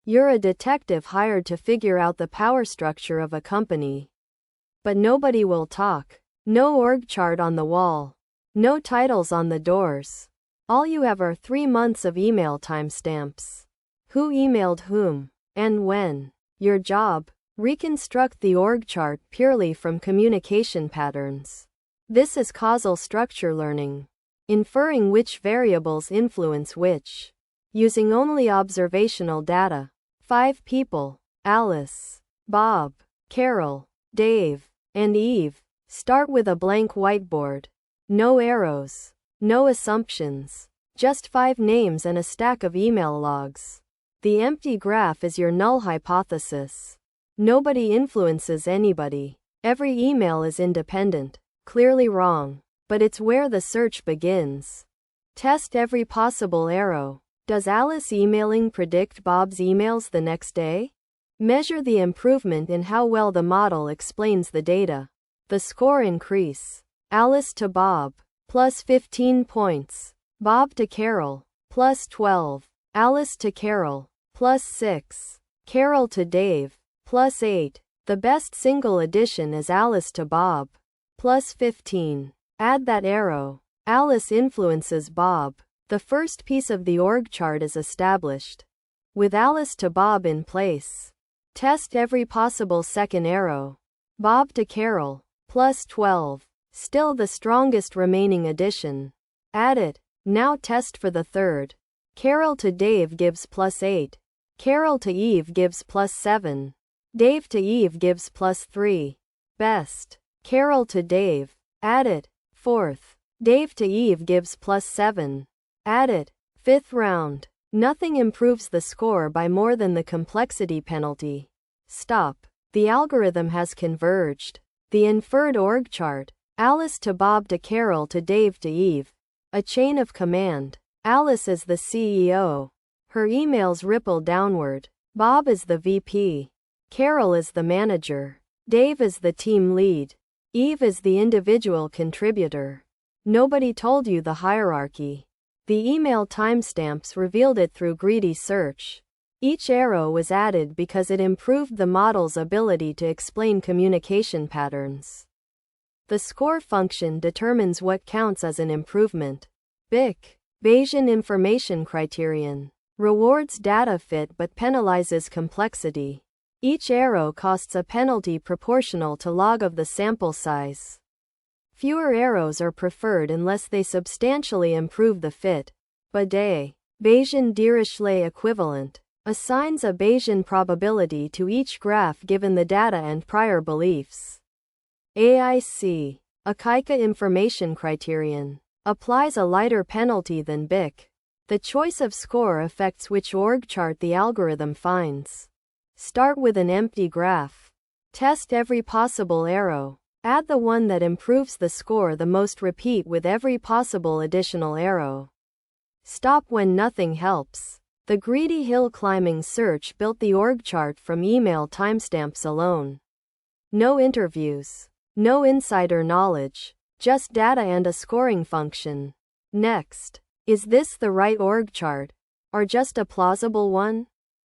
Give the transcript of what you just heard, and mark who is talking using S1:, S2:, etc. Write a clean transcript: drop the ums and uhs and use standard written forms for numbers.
S1: You're a detective hired to figure out the power structure of a company. But nobody will talk. No org chart on the wall. No titles on the doors. All you have are 3 months of email timestamps. Who emailed whom? And when? Your job? Reconstruct the org chart purely from communication patterns. This is causal structure learning. Inferring which variables influence which. Using only observational data. 5 people: Alice, Bob, Carol, Dave, and Eve. Start with a blank whiteboard. No arrows. No assumptions. Just 5 names and a stack of email logs. The empty graph is your null hypothesis. Nobody influences anybody. Every email is independent. Clearly wrong. But it's where the search begins. Test every possible arrow. Does Alice emailing predict Bob's emails the next day? Measure the improvement in how well the model explains the data. The score increase. Alice to Bob, plus 15 points. Bob to Carol, plus 12. Alice to Carol, plus 6. Carol to Dave, plus 8. The best single addition is Alice to Bob, plus 15. Add that arrow. Alice influences Bob. The first piece of the org chart is established. With Alice to Bob in place. Test every possible second arrow. Bob to Carol, plus 12. Still the strongest remaining addition. Add it. Now test for the third. Carol to Dave gives plus 8. Carol to Eve gives plus 7. Dave to Eve gives plus 3. Best. Carol to Dave. Add it. Fourth. Dave to Eve gives plus 7. Add it. Fifth round. Nothing improves the score by more than the complexity penalty. Stop. The algorithm has converged. The inferred org chart. Alice to Bob to Carol to Dave to Eve. A chain of command. Alice is the CEO. Her emails ripple downward. Bob is the VP. Carol is the manager. Dave is the team lead. Eve is the individual contributor. Nobody told you the hierarchy. The email timestamps revealed it through greedy search. Each arrow was added because it improved the model's ability to explain communication patterns. The score function determines what counts as an improvement. BIC, Bayesian information criterion, rewards data fit but penalizes complexity. Each arrow costs a penalty proportional to log of the sample size. Fewer arrows are preferred unless they substantially improve the fit. BADE, Bayesian Dirichlet equivalent, assigns a Bayesian probability to each graph given the data and prior beliefs. AIC, Akaika information criterion, applies a lighter penalty than BIC. The choice of score affects which org chart the algorithm finds. Start with an empty graph. Test every possible arrow. Add the one that improves the score the most. Repeat with every possible additional arrow. Stop when nothing helps. The greedy hill climbing search built the org chart from email timestamps alone. No interviews. No insider knowledge. Just data and a scoring function. Next. Is this the right org chart? Or just a plausible one?